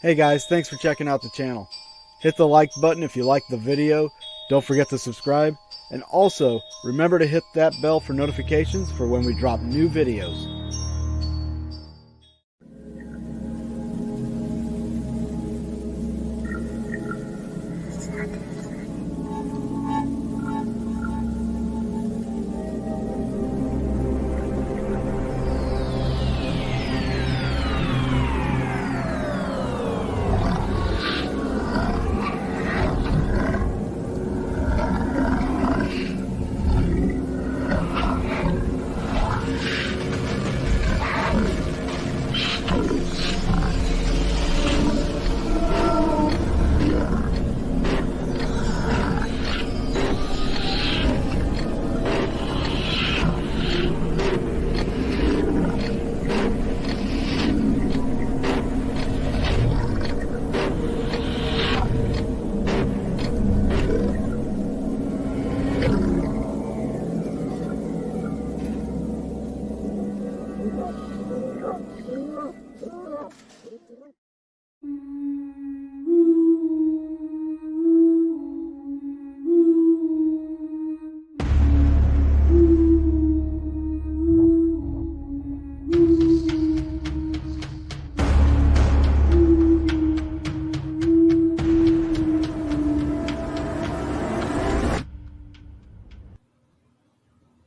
Hey guys, thanks for checking out the channel. Hit the like button if you like the video. Don't forget to subscribe. And also, remember to hit that bell for notifications for when we drop new videos.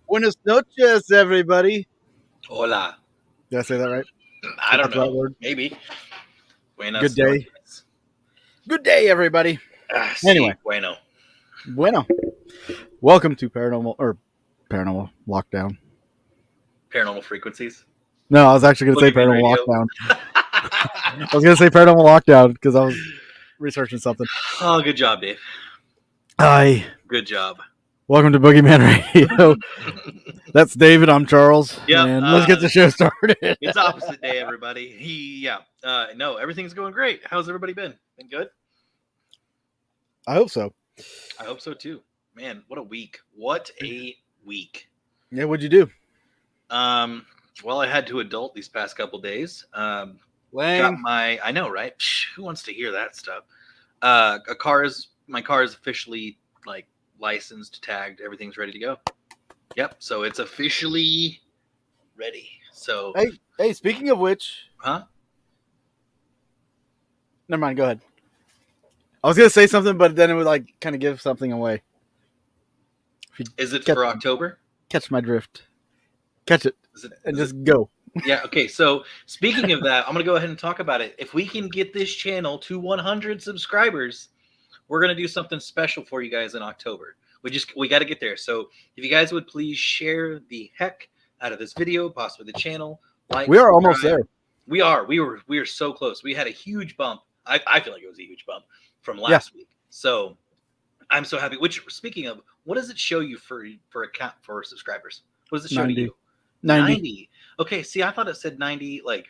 Buenas noches, everybody. Hola. Did I say that right? I don't That's the right know. word. Maybe. Buenas Good day. noches. Good day, everybody. Anyway. Bueno. Bueno. Welcome to Paranormal Lockdown. Paranormal frequencies. No, I was actually going to say Boogeyman Paranormal Radio. Lockdown. I was going to say Paranormal Lockdown because I was researching something. Oh, good job, Dave. Hi. Good job. Welcome to Boogeyman Radio. That's David. I'm Charles. Yep, And let's get the show started. It's opposite day, everybody. No, everything's going great. How's everybody been? Been good? I hope so. I hope so too. Man, what a week. What a week. Yeah, what'd you do? Well, I had to adult these past couple days. Got Lame. I know, right? Psh, who wants to hear that stuff? My car is officially like licensed, tagged, everything's ready to go. Yep, so it's officially ready. So Hey, speaking of which, huh? Never mind, go ahead. I was gonna say something, but then it would like kind of give something away. Is it Catch- for October? Catch my drift. Catch it and is just go. Yeah, okay. So speaking of that, I'm gonna go ahead and talk about it. If we can get this channel to 100 subscribers, we're gonna do something special for you guys in October. We got to get there. So if you guys would please share the heck out of this video, possibly the channel. Like, We are almost there. We are so close. We had a huge bump. I feel like it was a huge bump from last week. So I'm so happy. Which, speaking of, what does it show you for account for subscribers? What does it show 90. to you? 90. Okay. See, I thought it said 90. Like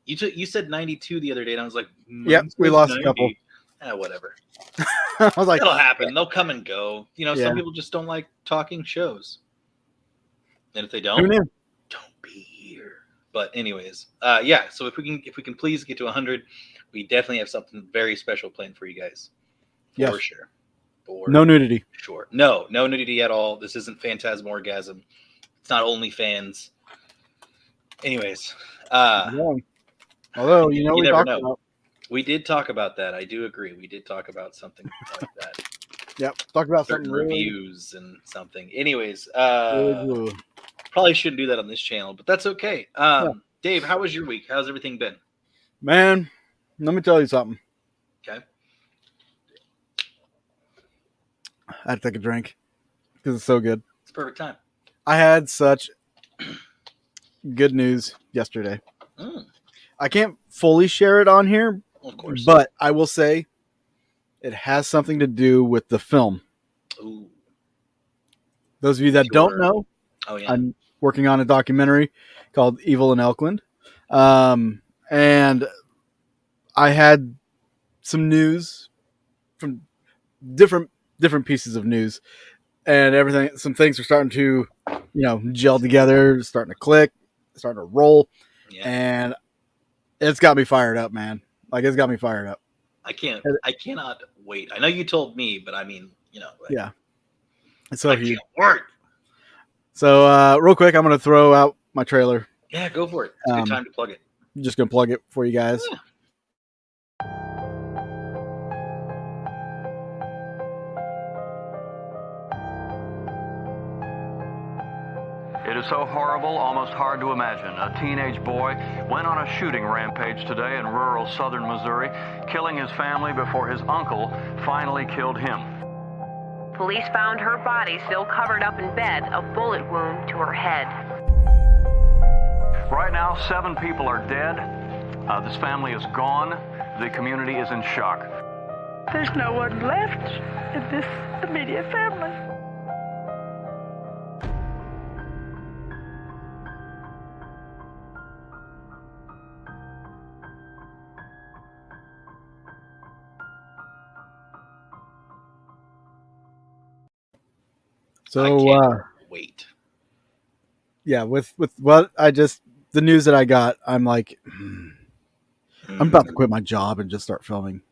you said 92 the other day, and I was like, Yep, we lost 90. A couple. Whatever. I was like, it'll happen. They'll come and go. You know, Yeah. Some people just don't like talking shows, and if they who don't, knew? don't be here. But anyways, yeah. So if we can please get to 100, we definitely have something very special planned for you guys. For Yes. sure. No nudity. Sure. No nudity at all. This isn't Phantasmorgasm. It's not OnlyFans. Anyways, Although you never talked know. about. We did talk about that. I do agree. We did talk about something like that. Yep, talked about certain something reviews and something. Anyways, really. probably shouldn't do that on this channel, but that's okay. Dave, how was your week? How's everything been? Man, let me tell you something. Okay. I had to take a drink because it's so good. It's perfect time. I had such good news yesterday. I can't fully share it on here, of course, but I will say it has something to do with the film. Ooh. Those of you that don't know, I'm working on a documentary called Evil in Elkland. And I had some news from different pieces of news, and everything. Some things are starting to, gel together, starting to click, starting to roll. Yeah. And it's got me fired up, man. Like, it's got me fired up. I cannot wait. I know you told me, but I mean, like, Yeah, it's so I huge. can't wait. So, real quick, I'm going to throw out my trailer. Yeah, go for it. It's a good time to plug it. I'm just going to plug it for you guys. Yeah. It is so horrible, almost hard to imagine. A teenage boy went on a shooting rampage today in rural southern Missouri, killing his family before his uncle finally killed him. Police found her body still covered up in bed, a bullet wound to her head. Right now, 7 people are dead. This family is gone. The community is in shock. There's no one left in this immediate family. So, I can't wait. Yeah, with what the news that I got, I'm like, I'm about to quit my job and just start filming.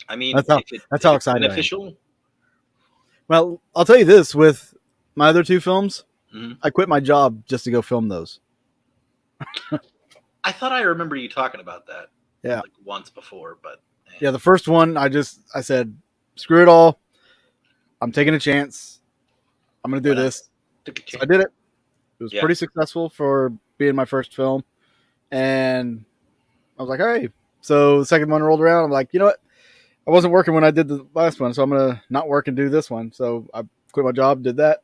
I mean, that's how excited I am. Beneficial. Well, I'll tell you this: with my other 2 films, Mm-hmm. I quit my job just to go film those. I thought I remember you talking about that. Yeah, like once before, but yeah. The first one, I said, screw it all. I'm taking a chance. I'm going to do this. So I did it. It was pretty successful for being my first film. And I was like, all right. So the second one rolled around. I'm like, you know what? I wasn't working when I did the last one, so I'm going to not work and do this one. So I quit my job, did that.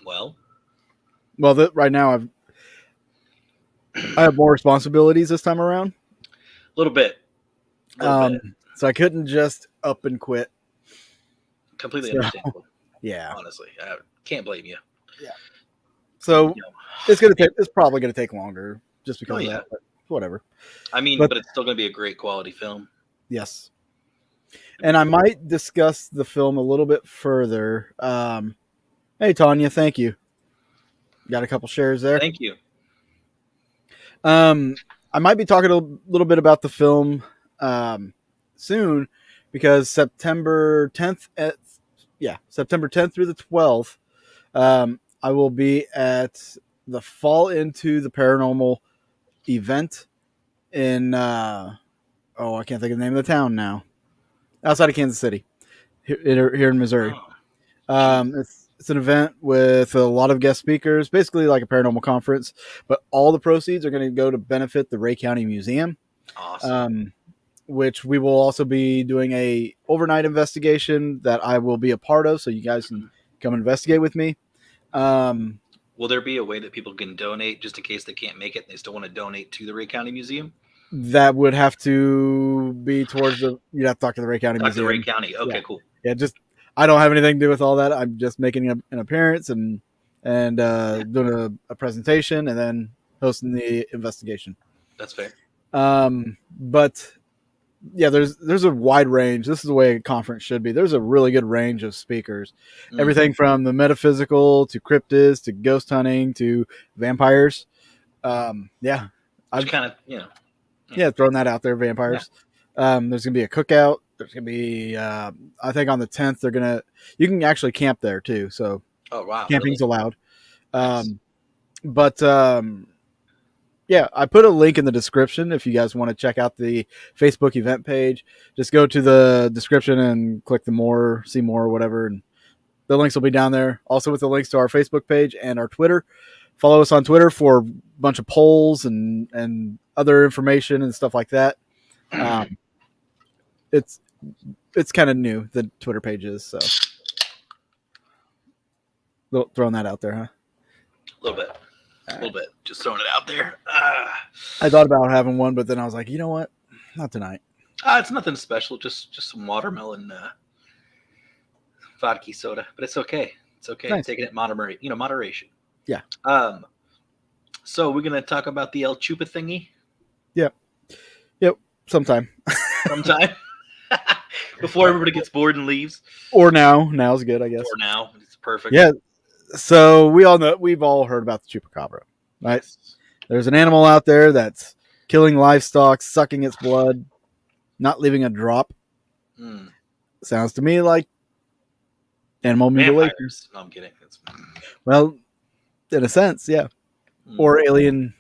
Well, right now I have more responsibilities this time around. A little bit. So I couldn't just up and quit. Completely understandable. Yeah. Honestly, I can't blame you. Yeah. So it's probably gonna take longer just because of that, but whatever. I mean, but it's still gonna be a great quality film. Yes. And I might discuss the film a little bit further. Hey Tanya, thank you. Got a couple shares there. Thank you. I might be talking a little bit about the film soon, because September 10th through the 12th, I will be at the Fall Into the Paranormal event in I can't think of the name of the town now, outside of Kansas City, here in Missouri. It's an event with a lot of guest speakers, basically like a paranormal conference, but all the proceeds are going to go to benefit the Ray County Museum. Awesome. Which we will also be doing a overnight investigation that I will be a part of, so you guys can come investigate with me. Will there be a way that people can donate just in case they can't make it and they still want to donate to the Ray County Museum? That would have to be towards you'd have to talk to the Ray County Museum. To the Ray County. Okay, cool. Yeah, I don't have anything to do with all that. I'm just making an appearance and doing a presentation and then hosting the investigation. That's fair. But yeah, there's a wide range. This is the way a conference should be. There's a really good range of speakers. Everything from the metaphysical to cryptids to ghost hunting to vampires. Yeah. I've kind of, throwing that out there, vampires. Yeah. There's going to be a cookout. There's going to be, I think on the 10th, you can actually camp there too. So camping's allowed. Nice. Yeah, I put a link in the description if you guys want to check out the Facebook event page. Just go to the description and click the more, see more, or whatever. And the links will be down there. Also with the links to our Facebook page and our Twitter. Follow us on Twitter for a bunch of polls and other information and stuff like that. It's kind of new, the Twitter page is. So throwing that out there, huh? A little bit. A little bit. Just throwing it out there. I thought about having one, but then I was like, you know what? Not tonight. It's nothing special. Just some watermelon vodka soda. But it's okay. It's okay. Nice. Taking it moderation. Yeah. So we're going to talk about the El Chupa thingy? Yep. Sometime. Before everybody gets bored and leaves. Or now. Now's good, I guess. Or now. It's perfect. Yeah. So we've all heard about the Chupacabra, right? Yes. There's an animal out there that's killing livestock, sucking its blood, not leaving a drop. Mm. Sounds to me like animal mutilation. Vampires. No, I'm kidding. Well, in a sense, yeah. Mm. Or alien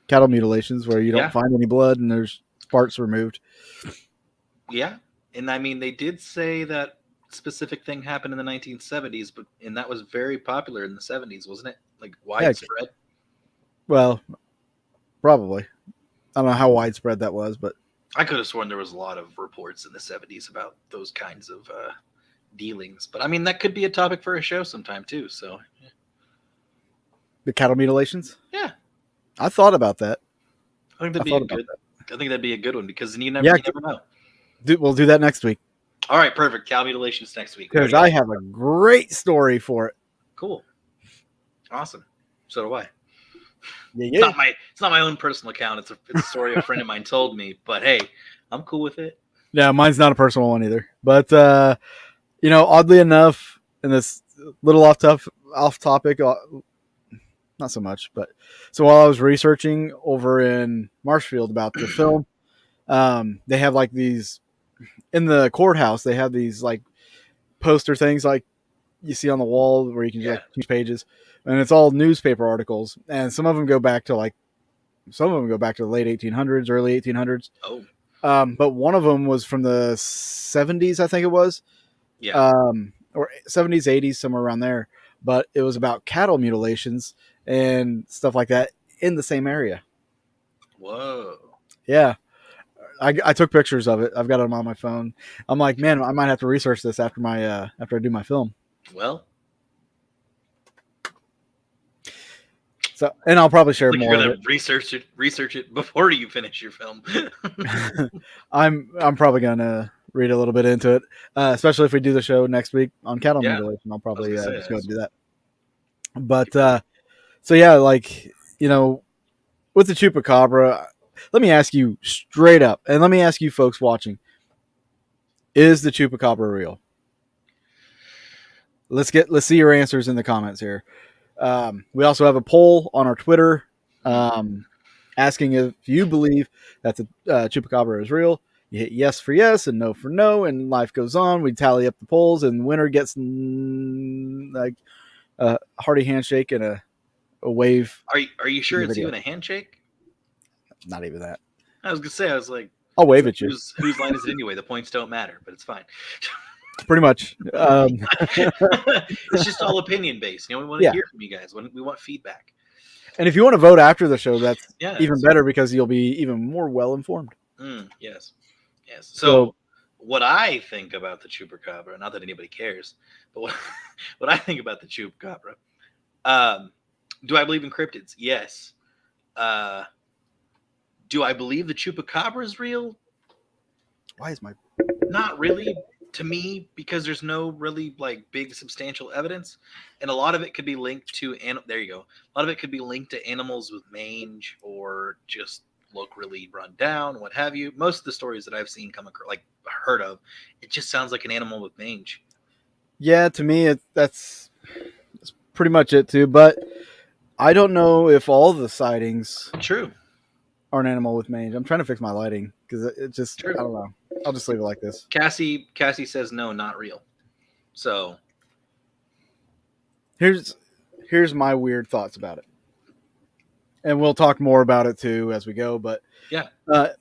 cattle mutilations where you don't Yeah. find any blood and there's parts removed. Yeah. And I mean, they did say that specific thing happened in the 1970s, and that was very popular in the 70s, wasn't it? Like widespread. Well, probably. I don't know how widespread that was, but I could have sworn there was a lot of reports in the 70s about those kinds of dealings. But I mean, that could be a topic for a show sometime too. So, yeah. the cattle mutilations? Yeah. I thought about that. I think that'd be a good one because you never know. We'll do that next week. All right, perfect. Cow mutilations next week. Because I have a great story for it. Cool. Awesome. So do I. Yeah. It's not my own personal account. It's a story a friend of mine told me. But hey, I'm cool with it. Yeah, mine's not a personal one either. But oddly enough, in this little off topic, not so much. But so while I was researching over in Marshfield about the film, they have like these in the courthouse. They have these like poster things like you see on the wall where you can just change pages, and it's all newspaper articles, and some of them go back to the late 1800s, early 1800s. Oh, but one of them was from the 70s, I think it was. Yeah. Or 70s, 80s, somewhere around there. But it was about cattle mutilations and stuff like that in the same area. Whoa. Yeah. I took pictures of it. I've got them on my phone. I'm like, man, I might have to research this after I do my film. Well, so, and I'll probably share more. You're gonna research it before you finish your film. I'm probably gonna read a little bit into it, especially if we do the show next week on cattle mutilation. I'll probably just go and do that. But so yeah, like with the Chupacabra, let me ask you straight up, and let me ask you folks watching: is the Chupacabra real? Let's see your answers in the comments here. We also have a poll on our Twitter asking if you believe that the Chupacabra is real. You hit yes for yes and no for no, and life goes on. We tally up the polls, and the winner gets like a hearty handshake and a wave. Are you sure it's even a handshake? Not even that. I was gonna say, I was like, I'll wave at you. Whose line is it anyway? The points don't matter, but it's fine. Pretty much. It's just all opinion based. We want to hear from you guys. We want feedback. And if you want to vote after the show, that's even better because you'll be even more well informed. Yes. So what I think about the Chupacabra, not that anybody cares, but what I think about the Chupacabra, do I believe in cryptids? Yes. Do I believe the Chupacabra is real? Why is my... Not really. To me, because there's no really like big substantial evidence, and a lot of it could be linked to there you go. A lot of it could be linked to animals with mange or just look really run down, what have you. Most of the stories that I've seen come across, like heard of, it just sounds like an animal with mange. Yeah, to me, that's pretty much it too. But I don't know if all the sightings are an animal with mange. I'm trying to fix my lighting because it just I don't know. I'll just leave it like this. Cassie says no, not real. So here's my weird thoughts about it, and we'll talk more about it too as we go. But the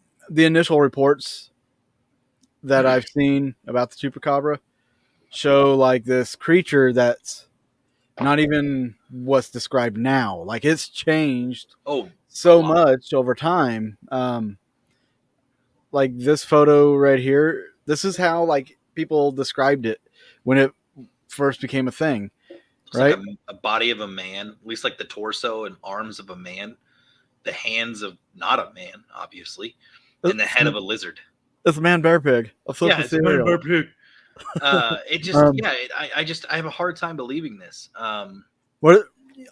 initial reports that I've seen about the Chupacabra show like this creature that's not even what's described now. Like it's changed so much over time. Like this photo right here, this is how like people described it when it first became a thing. It's right? Like a body of a man, at least like the torso and arms of a man, the hands of not a man, obviously, and the head of a lizard. It's a man bear pig. It's a man bear pig. It just I have a hard time believing this.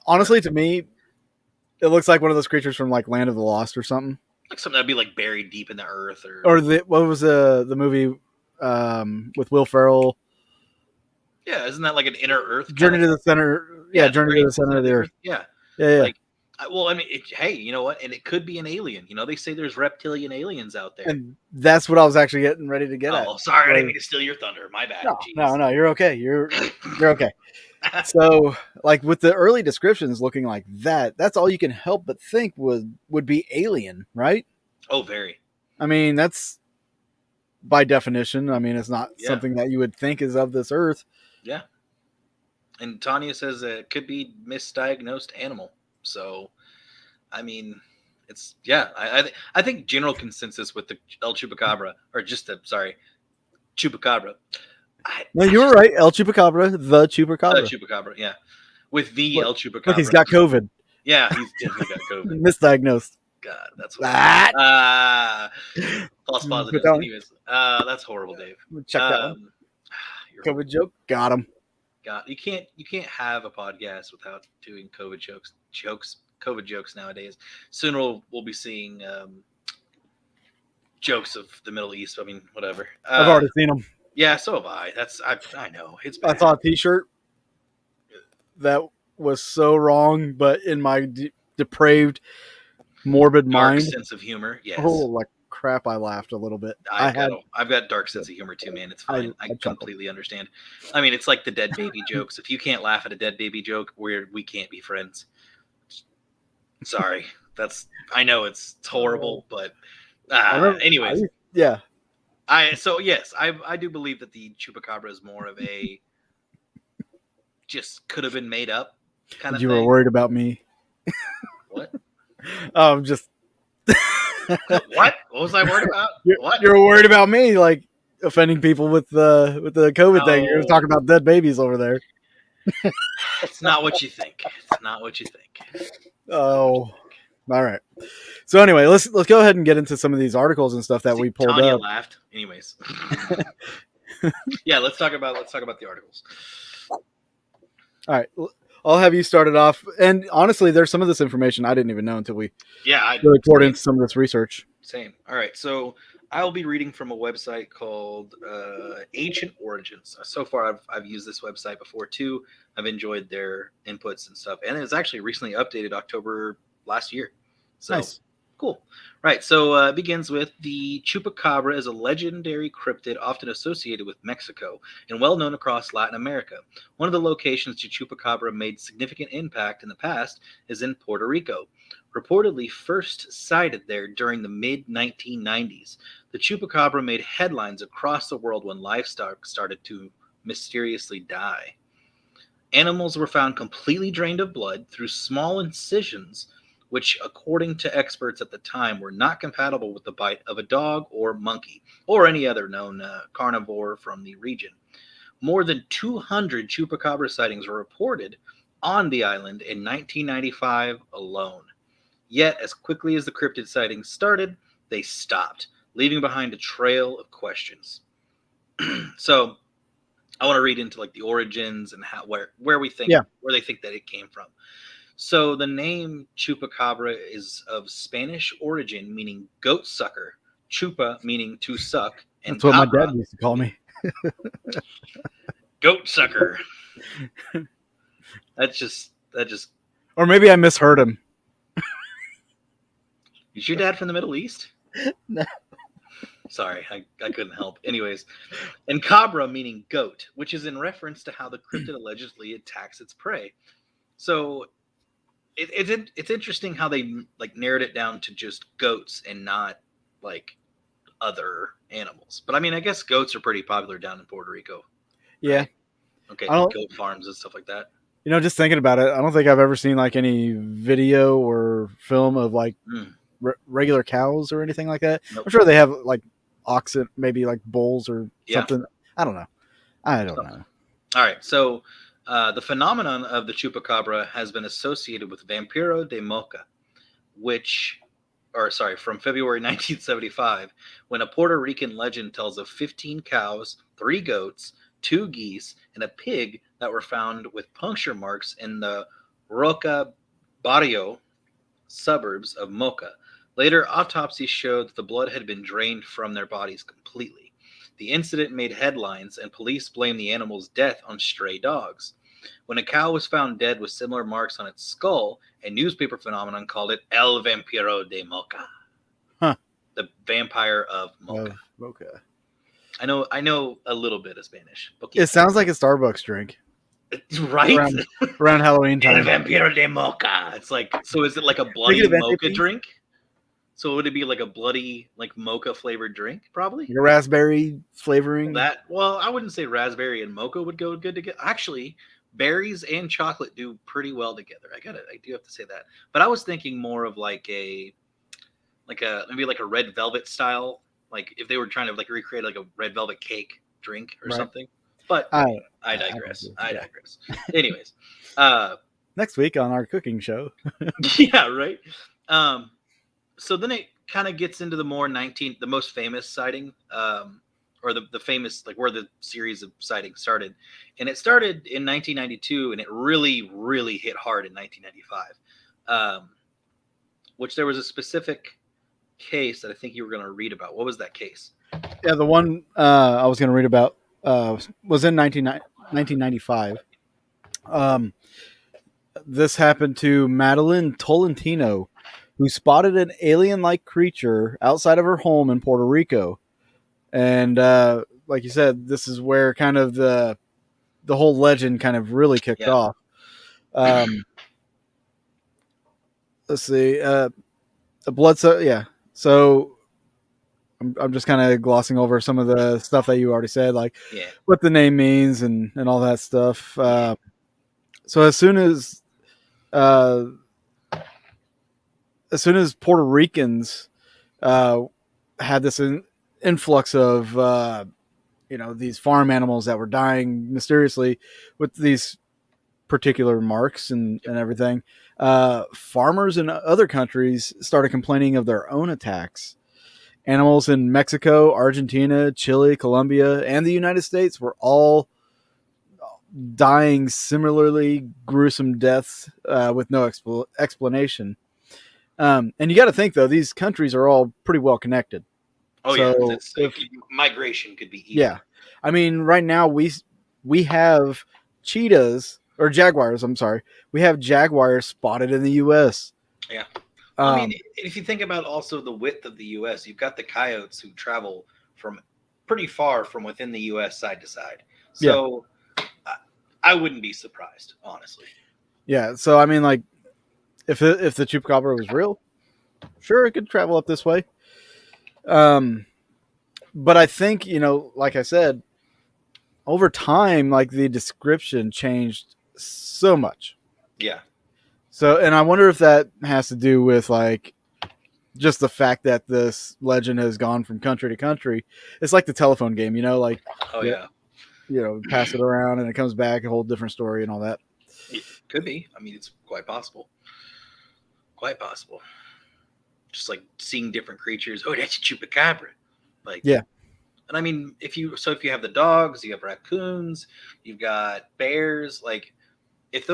Honestly, to me, it looks like one of those creatures from like Land of the Lost or something. Like something that'd be like buried deep in the earth, what was the movie with Will Ferrell? Yeah, isn't that like an inner Earth? Journey to the Center? Yeah, Journey to the Center of the Earth. Yeah. Like Well, I mean, hey, you know what? And it could be an alien. You know, they say there's reptilian aliens out there. And that's what I was actually getting ready to get at. Oh, sorry, I didn't mean to steal your thunder. My bad. No, you're okay. You're okay. So, like with the early descriptions looking like that, that's all you can help but think would be alien, right? Oh, very. I mean, that's by definition. I mean, it's not Yeah. something that you would think is of this earth. Yeah. And Tanya says it could be misdiagnosed animal. So, I mean, it's I think general consensus with the El Chupacabra, or just the Chupacabra. No, you were right. El Chupacabra, the Chupacabra. The Chupacabra, yeah. With the Look, El Chupacabra. Look, he's got COVID. Yeah, he's definitely got COVID. Misdiagnosed. God, that's That. false positives. that Anyways, that's horrible, Dave. Check that one. COVID joke. Got him. God, you can't have a podcast without doing COVID jokes nowadays. Soon we'll be seeing jokes of the Middle East. I mean, whatever. I've already seen them. Yeah, so have I. I know it's bad. I saw a T-shirt that was so wrong, but in my depraved, morbid dark mind, sense of humor. Yes. oh, like crap! I laughed a little bit. I've got dark sense of humor too, man. It's fine. I completely understand. I mean, it's like the dead baby jokes. If you can't laugh at a dead baby joke, we can't be friends. Sorry, I know it's horrible, but anyways, yeah. I do believe that the Chupacabra is more of a just could have been made up kind of thing. You were worried about me. What? Just What? What was I worried about? What? You're worried about me, like offending people with the COVID thing. You're talking about dead babies over there. It's not what you think. It's not what you think. Oh, all right. So anyway, let's go ahead and get into some of these articles and stuff that we pulled Tanya up. laughed. Anyways, yeah, let's talk about the articles. All right, I'll have you started off. And honestly, there's some of this information I didn't even know until we really poured into some of this research. Same. All right, so I'll be reading from a website called Ancient Origins. So far, I've used this website before too. I've enjoyed their inputs and stuff, and it was actually recently updated October last year. So nice. Cool. Right. So it begins with the Chupacabra is a legendary cryptid often associated with Mexico and well known across Latin America. One of the locations the Chupacabra made significant impact in the past is in Puerto Rico. Reportedly first sighted there during the mid-1990s, the Chupacabra made headlines across the world when livestock started to mysteriously die. Animals were found completely drained of blood through small incisions, which, according to experts at the time, were not compatible with the bite of a dog or monkey or any other known carnivore from the region. More than 200 Chupacabra sightings were reported on the island in 1995 alone. Yet, as quickly as the cryptid sightings started, they stopped, leaving behind a trail of questions. So, I want to read into like the origins and where we think where they think that it came from. So the name Chupacabra is of Spanish origin, meaning goat sucker. Chupa meaning to suck, and that's what cabra, my dad used to call me. Goat sucker. That just. Or maybe I misheard him. Is your dad from the Middle East? No. Sorry, I couldn't help. Anyways, and cabra meaning goat, which is in reference to how the cryptid allegedly attacks its prey. So it's interesting how they like narrowed it down to just goats and not like other animals. But I mean, I guess goats are pretty popular down in Puerto Rico. Yeah. Right? Okay, goat farms and stuff like that. You know, just thinking about it, I don't think I've ever seen like any video or film of like regular cows or anything like that. Nope. I'm sure they have like oxen, maybe like bulls or something. I don't know. All right. So the phenomenon of the Chupacabra has been associated with Vampiro de Mocha, from February 1975, when a Puerto Rican legend tells of 15 cows, 3 goats, 2 geese, and a pig that were found with puncture marks in the Roca Barrio suburbs of Mocha. Later, autopsies showed that the blood had been drained from their bodies completely. The incident made headlines, and police blamed the animal's death on stray dogs. When a cow was found dead with similar marks on its skull, a newspaper phenomenon called it El Vampiro de Mocha. Huh. The vampire of Mocha. Okay. I know a little bit of Spanish. It sounds like a Starbucks drink. Right? Around Halloween El time. Vampiro de Mocha. It's like, so is it like a bloody mocha drink? So would it be like a bloody, like mocha flavored drink? Probably. Like a raspberry flavoring. Well, I wouldn't say raspberry and mocha would go good together. Actually, berries and chocolate do pretty well together. I do have to say that. But I was thinking more of maybe like a red velvet style, like if they were trying to like recreate like a red velvet cake drink or something. But I digress. I digress. Anyways, next week on our cooking show. Yeah, right. So then it kind of gets into the the most famous sighting, or the famous, like where the series of sightings started. And it started in 1992, and it really, really hit hard in 1995, which there was a specific case that I think you were going to read about. What was that case? Yeah, the one I was going to read about was in 1995. This happened to Madeline Tolentino, who spotted an alien-like creature outside of her home in Puerto Rico. And like you said, this is where kind of the whole legend kind of really kicked off. Let's see. A blood So I'm just kind of glossing over some of the stuff that you already said, like what the name means and all that stuff. So as soon as Puerto Ricans had this influx of these farm animals that were dying mysteriously with these particular marks and everything, farmers in other countries started complaining of their own attacks. Animals in Mexico, Argentina, Chile, Colombia, and the United States were all dying similarly gruesome deaths with no explanation. And you got to think, though, these countries are all pretty well connected. Oh, so yeah. Migration could be easy. Yeah. I mean, right now we have cheetahs or jaguars. I'm sorry. We have jaguars spotted in the U.S. Yeah. I mean, if you think about also the width of the U.S., you've got the coyotes who travel from pretty far from within the U.S. side to side. So I wouldn't be surprised, honestly. Yeah. So, I mean, like, if the Chupacabra was real, sure, it could travel up this way. But I think, like I said, over time, like the description changed so much. Yeah. So, and I wonder if that has to do with like just the fact that this legend has gone from country to country. It's like the telephone game, like, pass it around and it comes back a whole different story and all that. It could be. I mean, it's quite possible. Quite possible. Just like seeing different creatures. Oh, that's a Chupacabra. Like, yeah. And I mean, if you have the dogs, you have raccoons, you've got bears, like if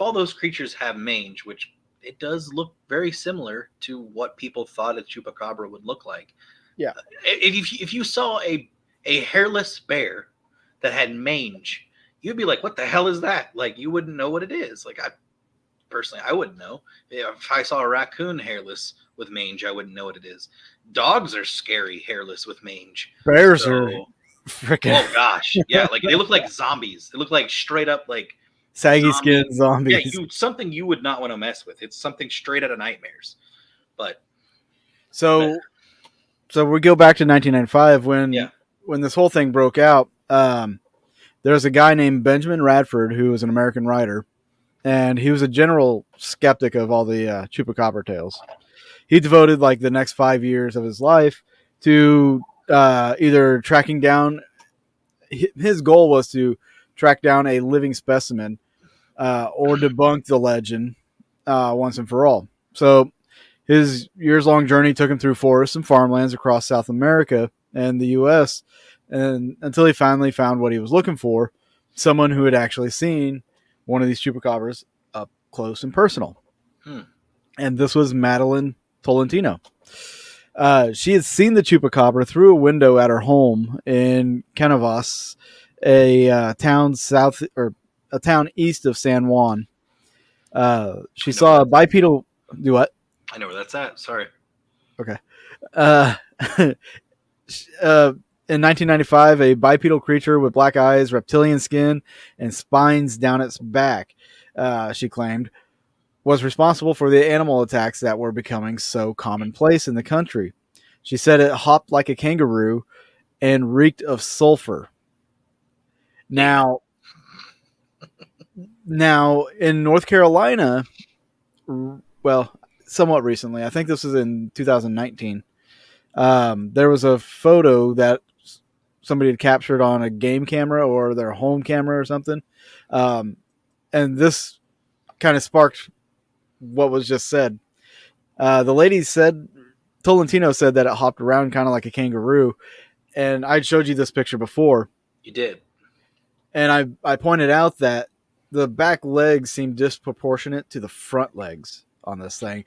all those creatures have mange, which it does look very similar to what people thought a Chupacabra would look like. Yeah. If you saw a hairless bear that had mange, you'd be like, what the hell is that? Like, you wouldn't know what it is. Like, I wouldn't know. If I saw a raccoon hairless with mange, I wouldn't know what it is. Dogs are scary hairless with mange. Bears are freaking. Oh gosh, yeah, like they look like zombies. They look like straight up like saggy skin zombies. Yeah, something you would not want to mess with. It's something straight out of nightmares. But so we go back to 1995 when this whole thing broke out. There was a guy named Benjamin Radford who was an American writer, and he was a general skeptic of all the Chupacabra tales. He devoted like the next 5 years of his life to either tracking down. His goal was to track down a living specimen or debunk the legend once and for all. So his years-long journey took him through forests and farmlands across South America and the U.S. and until he finally found what he was looking for, someone who had actually seen one of these Chupacabras up close and personal. And this was Madeline Tolentino. She had seen the Chupacabra through a window at her home in Canavas, a town a town east of San Juan. She I know saw where a bipedal. Do what? I know where that's at. Sorry. Okay. Uh, in 1995, a bipedal creature with black eyes, reptilian skin, and spines down its back, she claimed, was responsible for the animal attacks that were becoming so commonplace in the country. She said it hopped like a kangaroo and reeked of sulfur. Now in North Carolina, well, somewhat recently, I think this was in 2019, there was a photo that somebody had captured on a game camera or their home camera or something. And this kind of sparked what was just said. The lady said, Tolentino said that it hopped around kind of like a kangaroo. And I'd showed you this picture before. You did. And I pointed out that the back legs seem disproportionate to the front legs on this thing.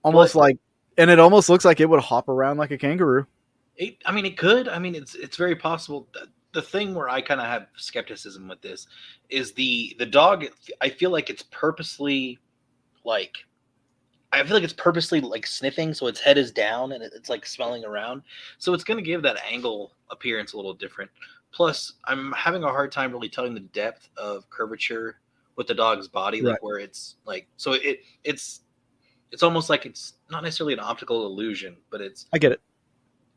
Almost like, and it almost looks like it would hop around like a kangaroo. It could. I mean, it's very possible. The thing where I kind of have skepticism with this is the dog. I feel like it's purposely like sniffing, so its head is down and it's like smelling around. So it's going to give that angle appearance a little different. Plus, I'm having a hard time really telling the depth of curvature with the dog's body, like where it's like. So it's almost like it's not necessarily an optical illusion, but I get it.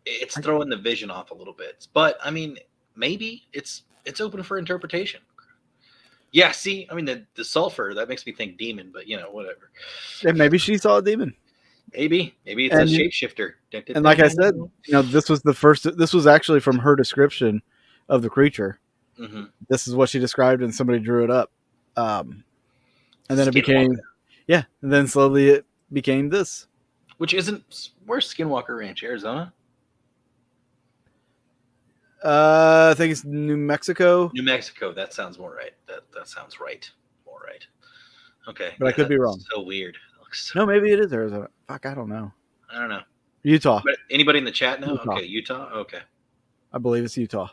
It's throwing the vision off a little bit. But I mean, maybe it's open for interpretation. Yeah, see, I mean the sulfur, that makes me think demon, but whatever. And maybe she saw a demon. Maybe it's a shapeshifter. And like I said, this was actually from her description of the creature. Mm-hmm. This is what she described, and somebody drew it up. And then it became, and then slowly it became this. Which isn't, where's Skinwalker Ranch, Arizona? I think it's New Mexico. New Mexico. That sounds more right. That sounds right. More right. Okay. But I could be wrong. So weird. No, maybe it is Arizona. Fuck, I don't know. I don't know. Utah. But anybody in the chat know? Utah. Okay, Utah. Okay. I believe it's Utah.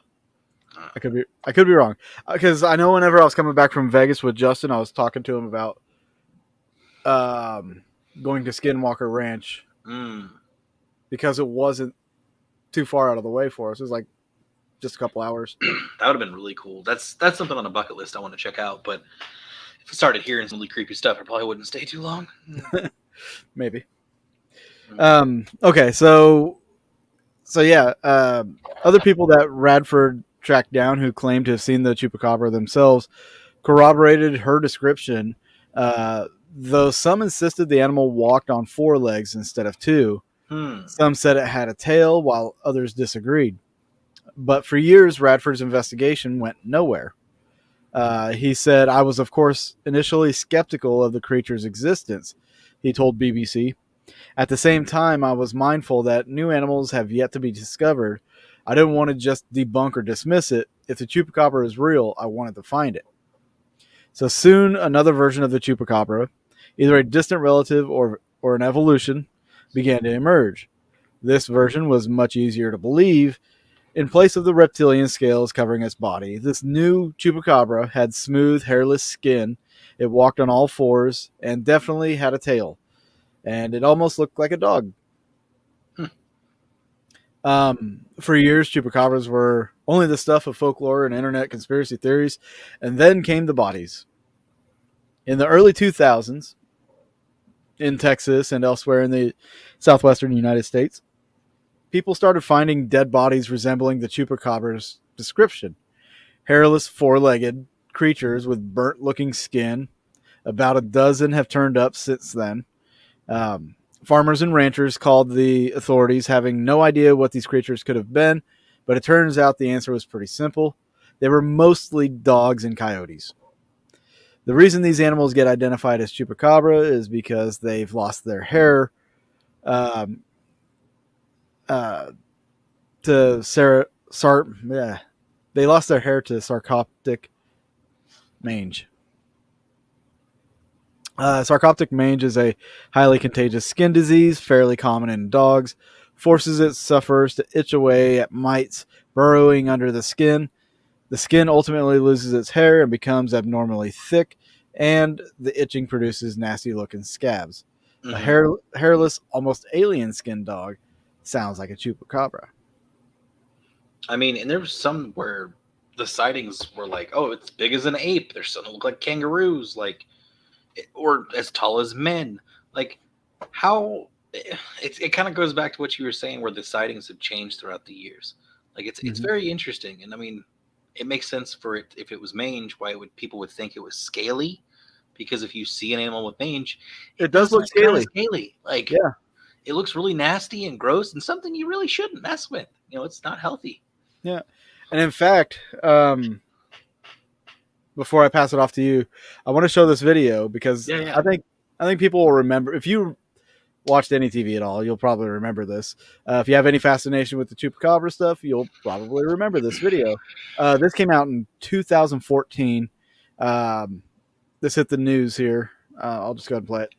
I could be wrong, because I know whenever I was coming back from Vegas with Justin, I was talking to him about going to Skinwalker Ranch because it wasn't too far out of the way for us. It was like just a couple hours. That would have been really cool. That's something on a bucket list I want to check out. But if I started hearing some really creepy stuff, I probably wouldn't stay too long. Maybe. Okay, so yeah, other people that Radford tracked down who claimed to have seen the Chupacabra themselves corroborated her description, though some insisted the animal walked on 4 legs instead of 2. Some said it had a tail, while others disagreed. But for years, Radford's investigation went nowhere. He said, "I was, of course, initially skeptical of the creature's existence," he told BBC. "At the same time, I was mindful that new animals have yet to be discovered. I didn't want to just debunk or dismiss it. If the Chupacabra is real, I wanted to find it." So soon, another version of the Chupacabra, either a distant relative or an evolution, began to emerge. This version was much easier to believe. In place of the reptilian scales covering its body, this new Chupacabra had smooth, hairless skin. It walked on all 4s and definitely had a tail. And it almost looked like a dog. For years, Chupacabras were only the stuff of folklore and internet conspiracy theories, and then came the bodies. In the early 2000s, in Texas and elsewhere in the southwestern United States, people started finding dead bodies resembling the Chupacabra's description. Hairless, 4-legged creatures with burnt-looking skin. About a dozen have turned up since then. Farmers and ranchers called the authorities, having no idea what these creatures could have been, but it turns out the answer was pretty simple. They were mostly dogs and coyotes. The reason these animals get identified as Chupacabra is because they've lost their hair they lost their hair to sarcoptic mange. Sarcoptic mange is a highly contagious skin disease, fairly common in dogs. Forces its sufferers to itch away at mites burrowing under the skin. The skin ultimately loses its hair and becomes abnormally thick, and the itching produces nasty-looking scabs. A hairless, almost alien-skinned dog sounds like a chupacabra. I mean, and there was some where the sightings were like, oh, it's big as an ape. There's some that look like kangaroos, like, or as tall as men. Like, how it kind of goes back to what you were saying, where the sightings have changed throughout the years. Like, it's very interesting, and I mean, it makes sense for it if it was mange. Why would people would think it was scaly? Because if you see an animal with mange, It does look scaly. Scaly, like, Yeah. it looks really nasty and gross, and something you really shouldn't mess with. You know, it's not healthy. Yeah. And in fact, before I pass it off to you, I want to show this video because I think people will remember. If you watched any TV at all, you'll probably remember this. If you have any fascination with the chupacabra stuff, you'll probably remember this video. This came out in 2014. This hit the news here. I'll just go ahead and play it.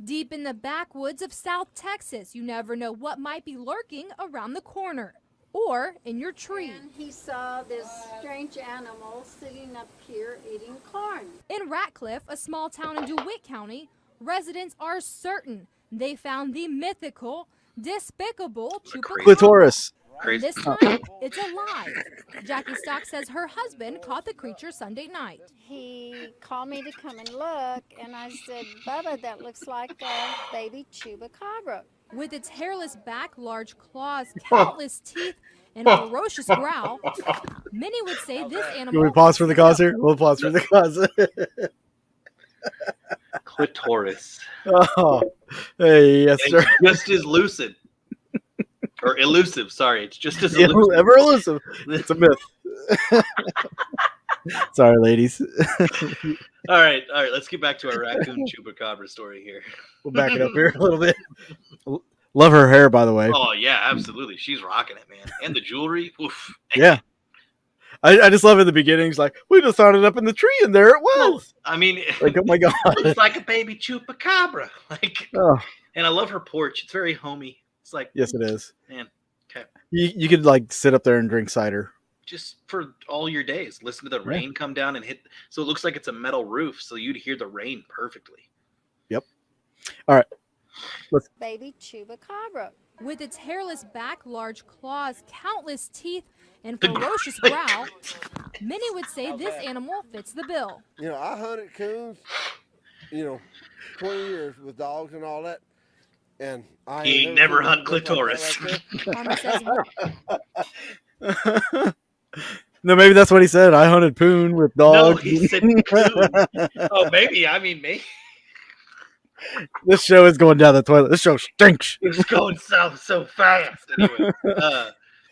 Deep in the backwoods of South Texas, you never know what might be lurking around the corner or in your tree. And he saw this strange animal sitting up here eating corn. In Ratcliffe, a small town in DeWitt County, residents are certain they found the mythical, despicable chupacabra. Clitoris. This time, it's alive. Jackie Stock says her husband caught the creature Sunday night. He called me to come and look, and I said, Bubba, that looks like a baby chupacabra. With its hairless back, large claws, countless teeth, and ferocious growl, many would say this animal... Can we pause for the cause here? We'll pause for the cause. Clitoris. Oh, hey, yes, sir. It's just as lucid. Or elusive, sorry. It's just as elusive. Ever elusive. It's a myth. Sorry, ladies. All right. Let's get back to our raccoon chupacabra story here. We'll back it up here a little bit. Love her hair, by the way. Oh, yeah, absolutely. She's rocking it, man. And the jewelry. Oof. Yeah. I just love in the beginning. It's like, we just found it up in the tree, and there it was. I mean, like, oh my God. It's like a baby chupacabra. Like, and I love her porch. It's very homey. It's like, yes, it is. Man, okay. You could like sit up there and drink cider. Just for all your days. Listen to the rain come down and hit. So it looks like it's a metal roof. So you'd hear the rain perfectly. Yep. All right. Baby chupacabra. With its hairless back, large claws, countless teeth, and ferocious growl, many would say this animal fits the bill. You know, I hunted coons, 20 years with dogs and all that. And he never hunt clitoris. No, maybe that's what he said. I hunted poon with dogs. No, he said coon. Oh, maybe. I mean, maybe. This show is going down the toilet. This show stinks. It's going south so fast. Anyway,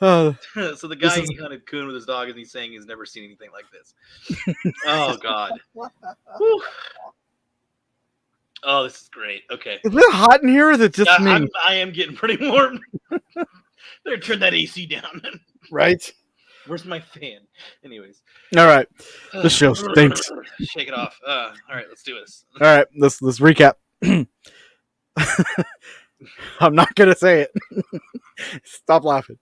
so the guy he hunted coon with his dog, and he's saying he's never seen anything like this. Oh God. Whew. Oh, this is great. Okay. Is it hot in here, or is it just me? I am getting pretty warm. Better turn that AC down. Right. Where's my fan? Anyways. All right. This show stinks. Shake it off. All right, let's do this. All right, let's recap. I'm not gonna say it. Stop laughing.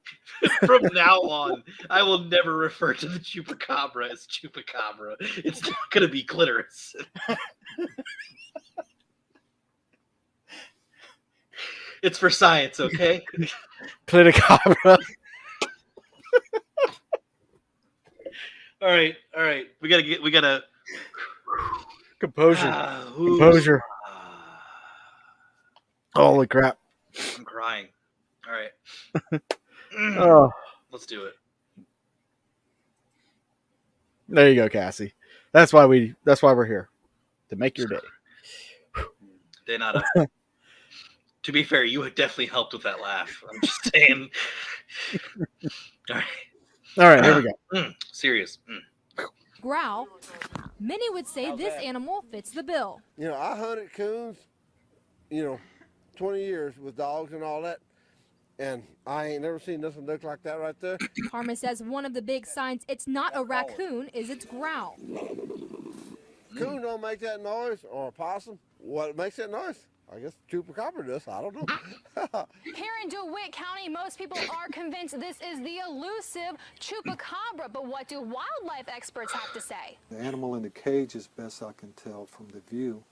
From now on, I will never refer to the chupacabra as chupacabra. It's not gonna be clitoris. It's for science, okay? Clitocabra. All right. We gotta composure. Composure. Holy crap! I'm crying. All right. Oh, let's do it. There you go, Cassie. That's why we're here, to make your day. Day nada. To be fair, you had definitely helped with that laugh. I'm just saying. All right, here we go. Serious. Growl. Many would say this animal fits the bill. I hunted coons, 20 years with dogs and all that. And I ain't never seen nothing look like that right there. Karma says one of the big signs it's not a raccoon is its growl. Coon don't make that noise, or a possum. What makes that noise? I guess Chupacabra does. I don't know. Here in DeWitt County, most people are convinced this is the elusive Chupacabra. But what do wildlife experts have to say? The animal in the cage, as best I can tell from the view,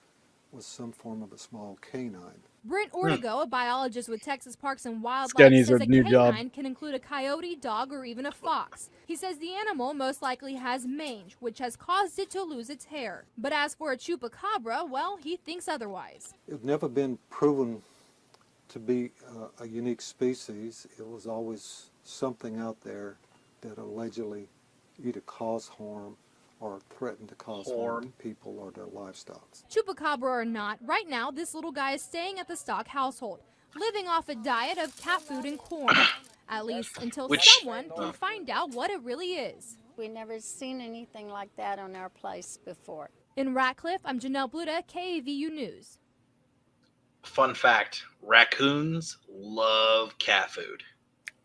was some form of a small canine. Brent Ortego, a biologist with Texas Parks and Wildlife, Skinny's says a a new job. canine can include a coyote, dog, or even a fox. He says the animal most likely has mange, which has caused it to lose its hair. But as for a chupacabra, well, he thinks otherwise. It's never been proven to be a unique species. It was always something out there that allegedly either caused harm or threatened to cause harm to people or their livestock. Chupacabra or not, right now this little guy is staying at the Stock household, living off a diet of cat food and corn, at least until someone can find out what it really is. We never seen anything like that on our place before. In Ratcliffe, I'm Janelle Bluda, KAVU News. Fun fact, raccoons love cat food.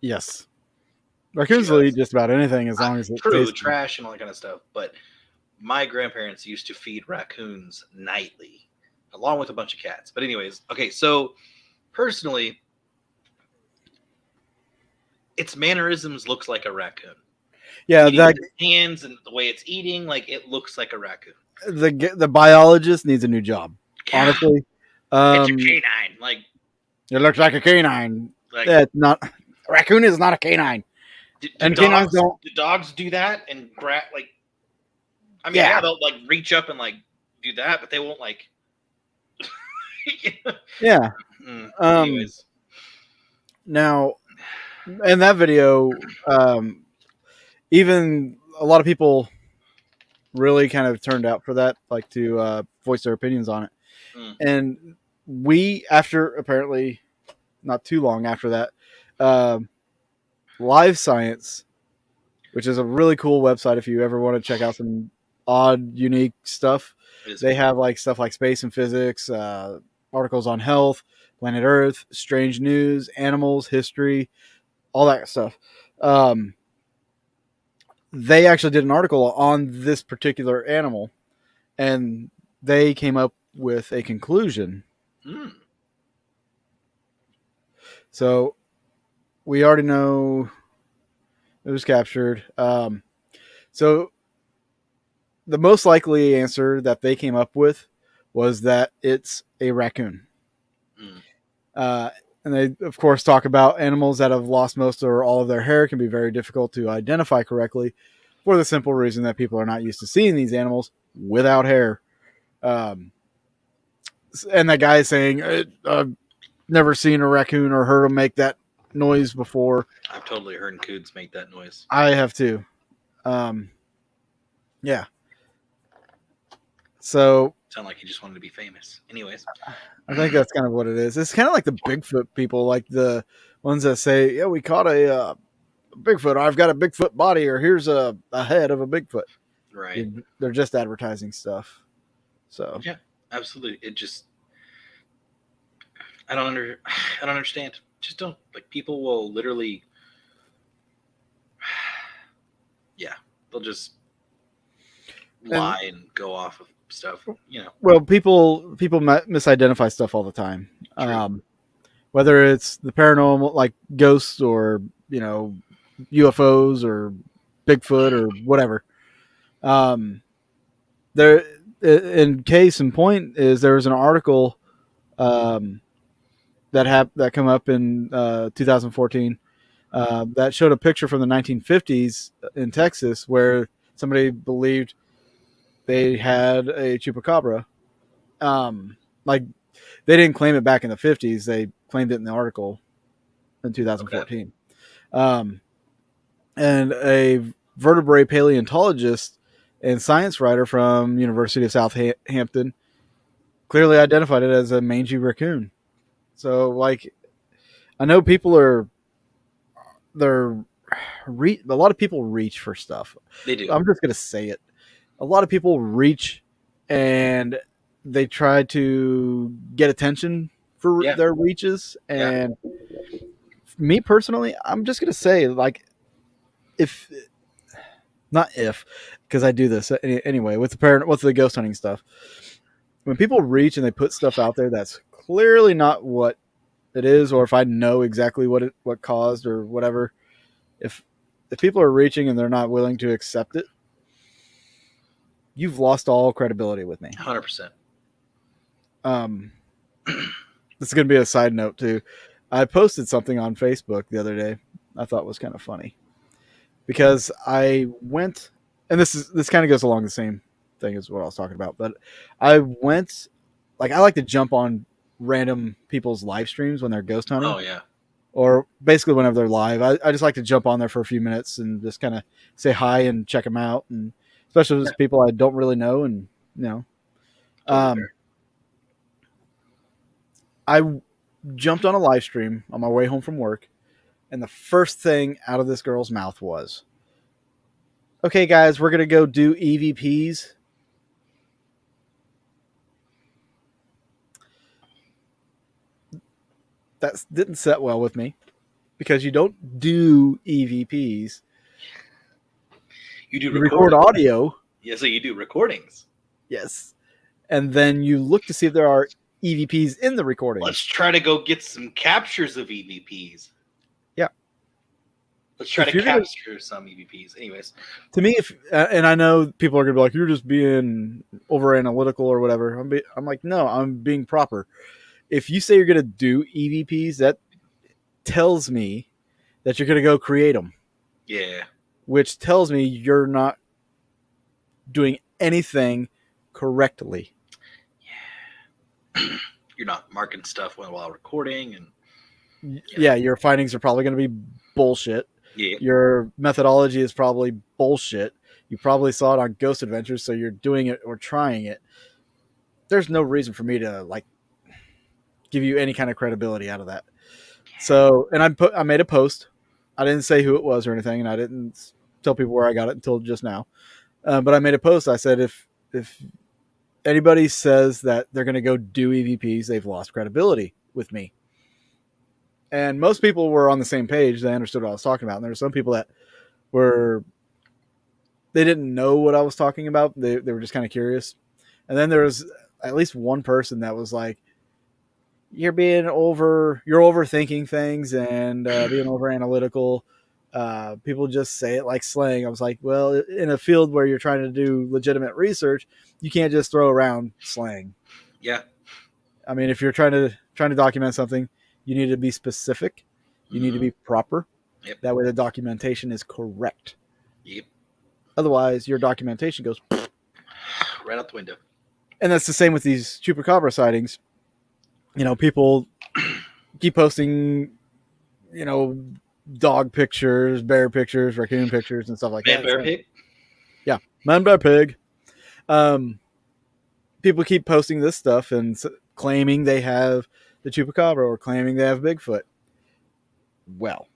Yes. Raccoons will eat just about anything as long as it's true, tasty. trash and all that kind of stuff. But my grandparents used to feed raccoons nightly, along with a bunch of cats. But anyways, okay, so personally, its mannerisms looks like a raccoon. Yeah, that its hands and the way it's eating, like it looks like a raccoon. the biologist needs a new job. Honestly, It's a canine. Like it looks like a canine. Like, Yeah, it's not. A raccoon is not a canine. And canines don't. Do dogs do that and grab like? I mean, yeah, they'll like reach up and like do that, but they won't like. Yeah. Anyways. Now, in that video, even a lot of people really kind of turned out for that, like to voice their opinions on it. And we, after apparently not too long after that, Live Science, which is a really cool website if you ever want to check out some odd, unique stuff. They have like stuff like space and physics, articles on health, planet Earth, strange news, animals, history, all that stuff. They actually did an article on this particular animal, and they came up with a conclusion. So we already know it was captured. So the most likely answer that they came up with was that it's a raccoon. And they, of course, talk about animals that have lost most or all of their hair can be very difficult to identify correctly for the simple reason that people are not used to seeing these animals without hair. And that guy is saying, I've never seen a raccoon or heard them make that noise before. I've totally heard coons make that noise. I have too. Yeah. So Sound like he just wanted to be famous. Anyways, I think that's kind of what it is. It's kind of like the Bigfoot people, like the ones that say, "Yeah, we caught a Bigfoot. Or I've got a Bigfoot body, or here's a head of a Bigfoot." Right. They're just advertising stuff. So yeah, absolutely. It just I don't understand. Just don't like people will literally they'll just lie and go off of stuff, Well, people misidentify stuff all the time. Whether it's the paranormal, like ghosts, or UFOs, or Bigfoot, or whatever. There, in case in point, is there was an article that come up in 2014 that showed a picture from the 1950s in Texas where somebody believed they had a chupacabra. Like they didn't claim it back in the 50s; they claimed it in the article in 2014. Okay. And a vertebrate paleontologist and science writer from University of Southampton clearly identified it as a mangy raccoon. So, like, I know people a lot of people reach for stuff. They do. I'm just gonna say it. A lot of people reach and they try to get attention for their reaches. And me personally, I'm just gonna say, like, because I do this anyway with the ghost hunting stuff. When people reach and they put stuff out there that's clearly not what it is, or if I know exactly what caused or whatever, if people are reaching and they're not willing to accept it, you've lost all credibility with me. 100%. This is going to be a side note too. I posted something on Facebook the other day I thought was kind of funny, because I went, and this kind of goes along the same thing as what I was talking about, but I went, like, I like to jump on random people's live streams when they're ghost hunting. Oh yeah. Or basically whenever they're live. I just like to jump on there for a few minutes and just kind of say hi and check them out, and especially with people I don't really know, and Totally I jumped on a live stream on my way home from work, and the first thing out of this girl's mouth was, "Okay, guys, we're gonna go do EVPs." That didn't set well with me, because you don't do EVPs. You record audio. Yeah, so you do recordings. Yes. And then you look to see if there are EVPs in the recording. Let's try to go get some captures of EVPs. Yeah. Let's try to capture some EVPs. Anyways. To me, and I know people are going to be like, you're just being over analytical or whatever. I'm like, no, I'm being proper. If you say you're going to do EVPs, that tells me that you're going to go create them. Yeah. Which tells me you're not doing anything correctly. Yeah. You're not marking stuff while recording, and yeah, your findings are probably going to be bullshit. Yeah. Your methodology is probably bullshit. You probably saw it on Ghost Adventures, so you're doing it or trying it. There's no reason for me to give you any kind of credibility out of that. So, and I made a post. I didn't say who it was or anything, and I didn't tell people where I got it until just now. But I made a post. I said, if anybody says that they're going to go do EVPs, they've lost credibility with me. And most people were on the same page. They understood what I was talking about. And there were some people that they didn't know what I was talking about. They were just kind of curious. And then there was at least one person that was like, you're overthinking things and being over analytical. People just say it like slang. I was like, well, in a field where you're trying to do legitimate research, you can't just throw around slang. Yeah. I mean, if you're trying to document something, you need to be specific. You need to be proper. Yep. That way the documentation is correct. Yep. Otherwise, your documentation goes right out the window. And that's the same with these Chupacabra sightings. People keep posting, dog pictures, bear pictures, raccoon pictures, and stuff like that. Bear pig? Yeah, man, bear pig. People keep posting this stuff and claiming they have the Chupacabra or claiming they have Bigfoot. Well,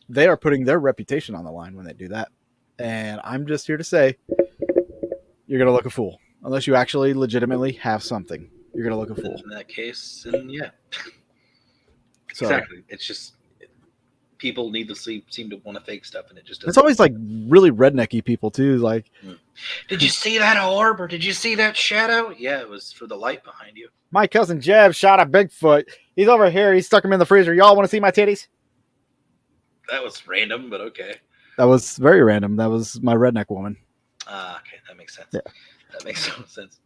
they are putting their reputation on the line when they do that. And I'm just here to say, you're going to look a fool. Unless you actually legitimately have something. You're going to look a fool. In that case, and yeah. So, exactly. It's just people needlessly seem to want to fake stuff, and it just doesn't. It's always like really rednecky people too. Like, did you see that orb, or did you see that shadow? Yeah, it was for the light behind you. My cousin Jeb shot a Bigfoot. He's over here. He stuck him in the freezer. Y'all want to see my titties? That was random, but okay. That was very random. That was my redneck woman. Okay, that makes sense. Yeah. That makes some sense.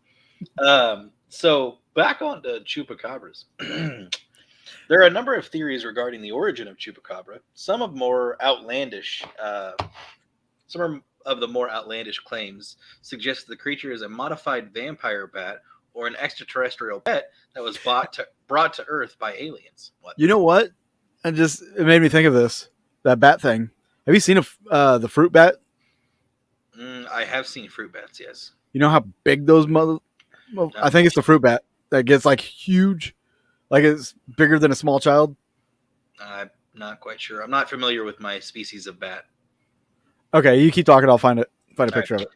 So back on to Chupacabras. There are a number of theories regarding the origin of Chupacabra. Some of the more outlandish claims suggest that the creature is a modified vampire bat or an extraterrestrial pet that was brought to Earth by aliens. What? You know what? It made me think of this. That bat thing. Have you seen the fruit bat? I have seen fruit bats, yes. You know how big those I think it's the fruit bat that gets like huge, like it's bigger than a small child. I'm not quite sure. I'm not familiar with my species of bat. Okay, you keep talking. I'll find a picture of it.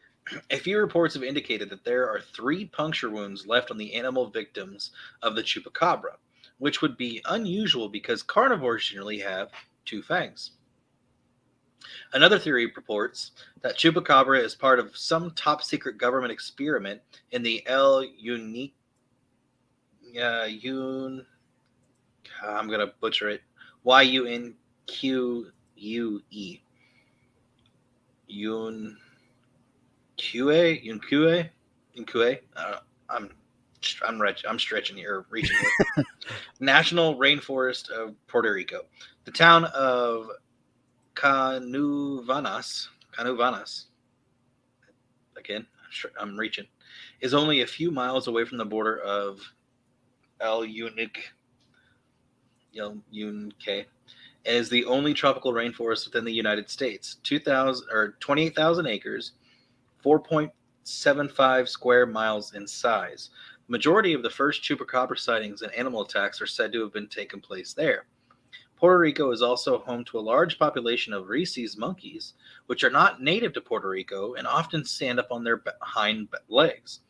A few reports have indicated that there are 3 puncture wounds left on the animal victims of the Chupacabra, which would be unusual because carnivores generally have 2 fangs. Another theory purports that Chupacabra is part of some top-secret government experiment in the Yun. I'm gonna butcher it. Yunque. Yun. Yunque. Yunque. I'm stretching here, reaching here. National Rainforest of Puerto Rico. The town of Canuvanas. Again, I'm reaching. Is only a few miles away from the border of El Unique. Yunque, and is the only tropical rainforest within the United States. 28,000 acres, 4.75 square miles in size. The majority of the first chupacabra sightings and animal attacks are said to have been taken place there. Puerto Rico is also home to a large population of rhesus monkeys, which are not native to Puerto Rico and often stand up on their hind legs.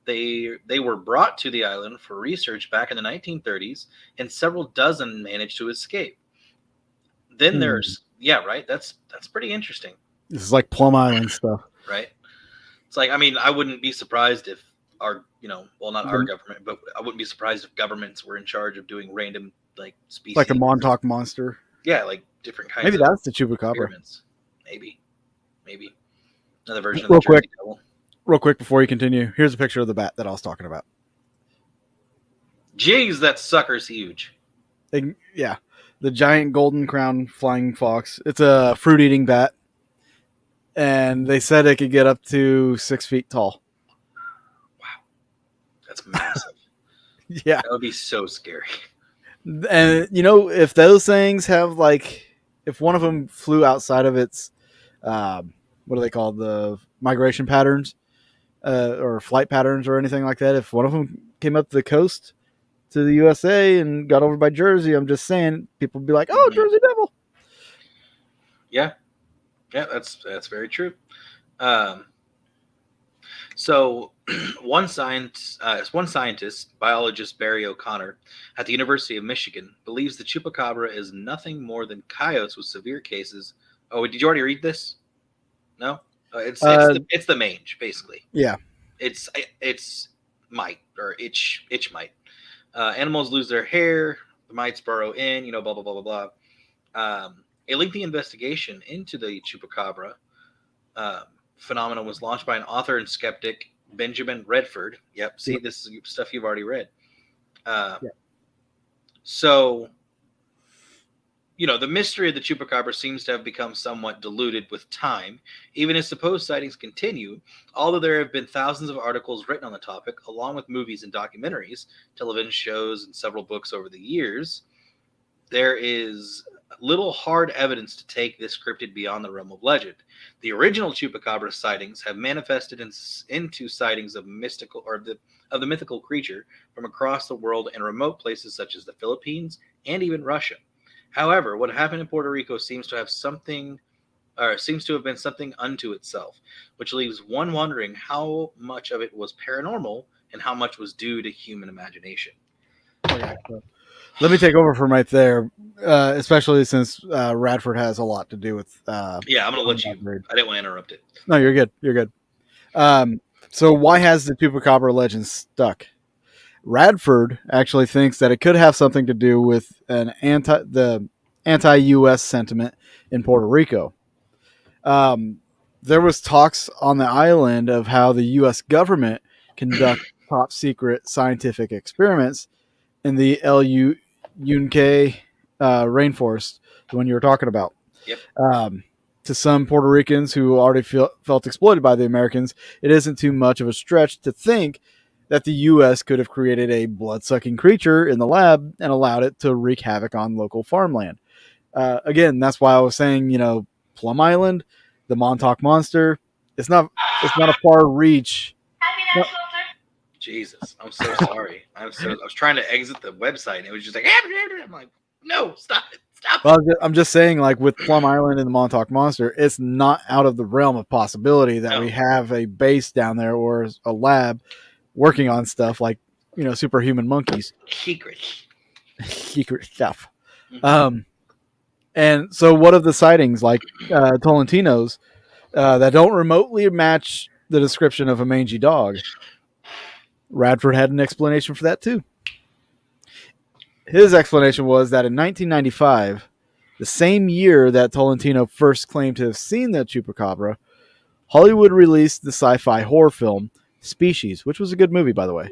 They were brought to the island for research back in the 1930s, and several dozen managed to escape. Then there's right. That's pretty interesting. This is like Plum Island stuff, right? It's like, I mean, I wouldn't be surprised if our, not our government, but I wouldn't be surprised if governments were in charge of doing random like species, like a Montauk monster. Yeah, like different kinds. Maybe that's the Chupacabra. Maybe another version of the Jersey Devil. Real quick before you continue, here's a picture of the bat that I was talking about. Jeez, that sucker's huge. Yeah, the giant golden crown flying fox. It's a fruit-eating bat, and they said it could get up to 6 feet tall. Wow, that's massive. Yeah, that would be so scary. And if those things have if one of them flew outside of its, what do they call the migration patterns? Or flight patterns or anything like that. If one of them came up the coast to the USA and got over by Jersey, I'm just saying people would be like, "Oh, Jersey Devil." Yeah, that's very true. So one scientist, biologist Barry O'Connor at the University of Michigan, believes the Chupacabra is nothing more than coyotes with severe cases. Oh, did you already read this? No. It's the mange, basically. Yeah, it's mite or itch mite. Animals lose their hair, the mites burrow in, blah blah blah blah blah. A lengthy investigation into the Chupacabra phenomenon was launched by an author and skeptic, Benjamin Redford. Yep, see, this is stuff you've already read. So, the mystery of the Chupacabra seems to have become somewhat diluted with time, even as supposed sightings continue, although there have been thousands of articles written on the topic, along with movies and documentaries, television shows, and several books over the years. There is little hard evidence to take this cryptid beyond the realm of legend. The original Chupacabra sightings have manifested into sightings of the mythical creature from across the world in remote places such as the Philippines and even Russia. However, what happened in Puerto Rico seems to have been something unto itself, which leaves one wondering how much of it was paranormal and how much was due to human imagination. Okay, so let me take over from right there, especially since Radford has a lot to do with. I'm going to let you. I didn't want to interrupt it. No, you're good. You're good. So why has the Chupacabra legend stuck? Radford actually thinks that it could have something to do with the anti-U.S. sentiment in Puerto Rico. There was talks on the island of how the U.S. government conduct top secret scientific experiments in the El Yunque rainforest, the one you were talking about. Yep. To some Puerto Ricans who already felt exploited by the Americans, it isn't too much of a stretch to think that the U.S. could have created a blood-sucking creature in the lab and allowed it to wreak havoc on local farmland. Again, that's why I was saying, Plum Island, the Montauk Monster, it's not a far reach. Jesus, I'm so sorry. I was trying to exit the website and it was just like, I'm like, no, stop it. Well, I'm just saying, with Plum Island and the Montauk Monster, it's not out of the realm of possibility that we have a base down there or a lab working on stuff like, superhuman monkeys. Secret stuff. Mm-hmm. And so what of the sightings like Tolentino's that don't remotely match the description of a mangy dog? Radford had an explanation for that too. His explanation was that in 1995, the same year that Tolentino first claimed to have seen the Chupacabra, Hollywood released the sci-fi horror film Species, which was a good movie, by the way.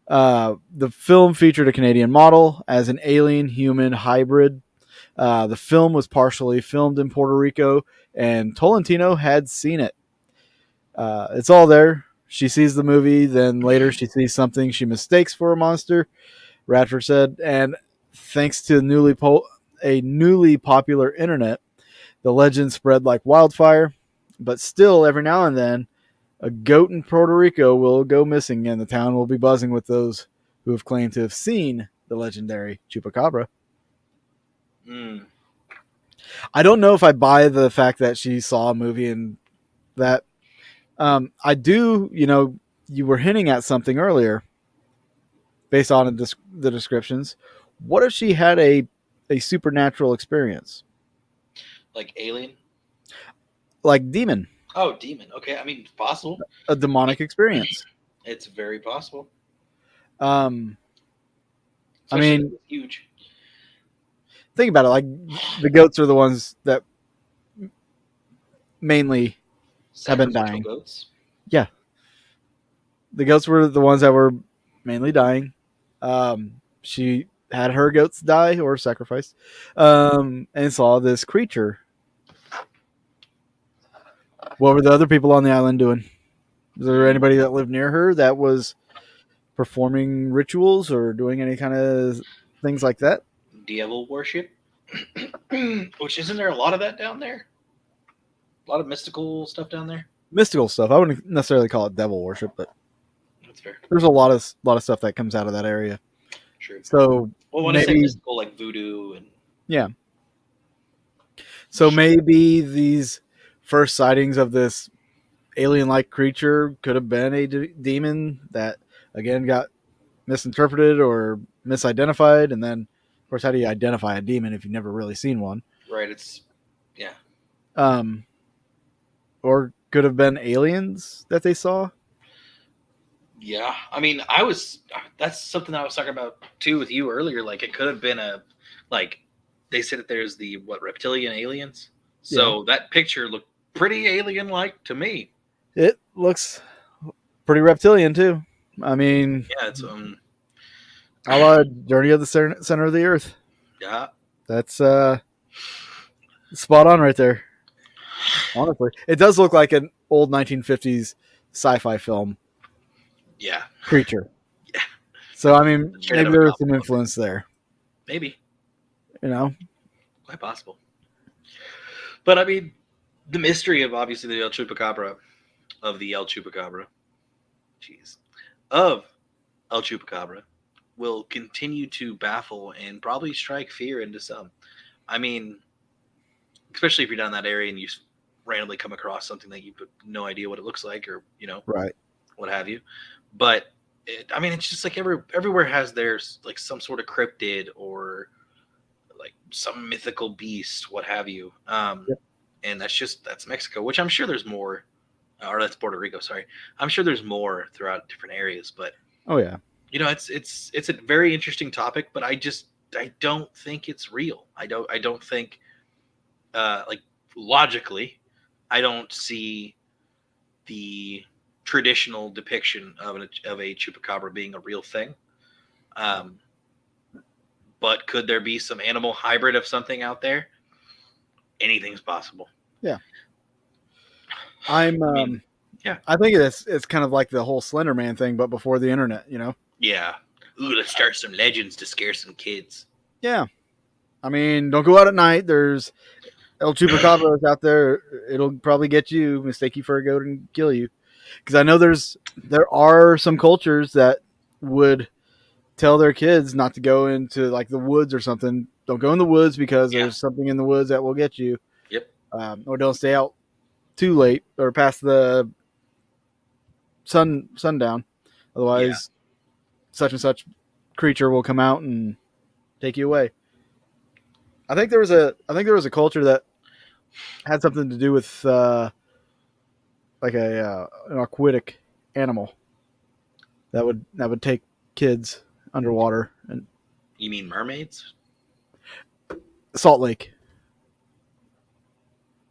The film featured a Canadian model as an alien-human hybrid. The film was partially filmed in Puerto Rico, and Tolentino had seen it. It's all there. She sees the movie, then later she sees something she mistakes for a monster, Radford said, and thanks to a newly popular internet, the legend spread like wildfire. But still, every now and then, a goat in Puerto Rico will go missing, and the town will be buzzing with those who have claimed to have seen the legendary Chupacabra. Mm. I don't know if I buy the fact that she saw a movie and that. I do, you were hinting at something earlier based on the descriptions. What if she had a supernatural experience? Like alien? Like demon. Oh, demon. Okay, I mean, possible. A demonic experience. It's very possible. I Especially mean, huge. Think about it. Like the goats are the ones that mainly have been dying. Goats? Yeah, the goats were the ones that were mainly dying. She had her goats die or sacrificed, and saw this creature. What were the other people on the island doing? Was there anybody that lived near her that was performing rituals or doing any kind of things like that? Devil worship? Which, isn't there a lot of that down there? A lot of mystical stuff down there? Mystical stuff. I wouldn't necessarily call it devil worship, but that's fair. There's a lot of stuff that comes out of that area. True. So when I say mystical, like voodoo and yeah. So maybe these first sightings of this alien-like creature could have been a demon that again got misinterpreted or misidentified, and then of course, how do you identify a demon if you've never really seen one? Right. It's yeah. Or could have been aliens that they saw. Yeah, I mean, that's something I was talking about too with you earlier. Like, it could have been they said that there's the reptilian aliens. So that picture looked pretty alien-like to me. It looks pretty reptilian too. I mean, yeah, it's a la Journey of the Center of the Earth. Yeah, that's spot on right there. Honestly, it does look like an old 1950s sci-fi film. Yeah, creature. Yeah. So I mean, maybe there was some influence there. Maybe. Quite possible. But I mean, the mystery of obviously the El Chupacabra, of El Chupacabra, will continue to baffle and probably strike fear into some. I mean, especially if you're down that area and you randomly come across something that you have no idea what it looks like, or right, what have you. But it's just like everywhere has theirs, like some sort of cryptid or like some mythical beast, what have you. And that's Mexico, which I'm sure there's more, or that's Puerto Rico. Sorry, I'm sure there's more throughout different areas. But oh yeah, it's a very interesting topic. But I don't think it's real. I don't think like logically, I don't see the traditional depiction of a chupacabra being a real thing. But could there be some animal hybrid of something out there? Anything's possible. Yeah. I think it's kind of like the whole Slender Man thing, but before the internet, Yeah. Ooh, let's start some legends to scare some kids. Yeah. I mean, don't go out at night. There's El Chupacabra out there. It'll probably get you, mistake you for a goat, and kill you. Because I know there are some cultures that would tell their kids not to go into like the woods or something. Don't go in the woods because there's something in the woods that will get you. Yep. Or don't stay out too late or past the sundown. Otherwise, such and such creature will come out and take you away. I think there was a culture that had something to do with like an aquatic animal that would take kids underwater and You mean mermaids? Salt Lake.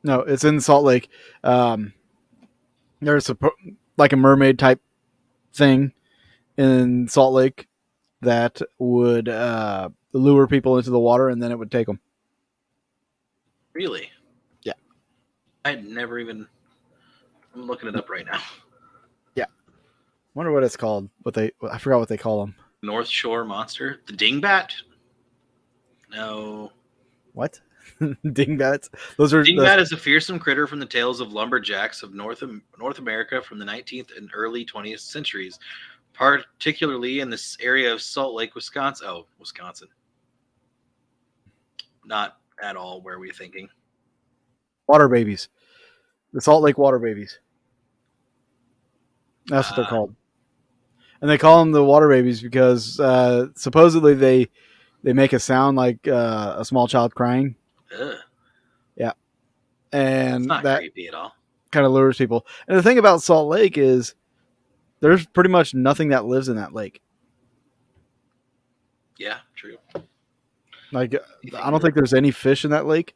No, it's in Salt Lake. There's like a mermaid type thing in Salt Lake that would lure people into the water, and then it would take them. Really? Yeah. I had never even. I'm looking it up right now. Yeah. Wonder what it's called. I forgot what they call them. North Shore monster, the dingbat. No. What? Dingbats? Those are Dingbat is a fearsome critter from the tales of lumberjacks of North America from the 19th and early 20th centuries, particularly in this area of Salt Lake, Wisconsin. Oh, Wisconsin. Not at all where we're thinking. water babies. The Salt Lake water babies. That's what they're called. And they call them the water babies because supposedly they make a sound like a small child crying. Ugh. Yeah. And it's not that creepy at all. Kind of lures people. And the thing about Salt Lake is there's pretty much nothing that lives in that lake. Yeah, true. Like, I don't think there's any fish in that lake.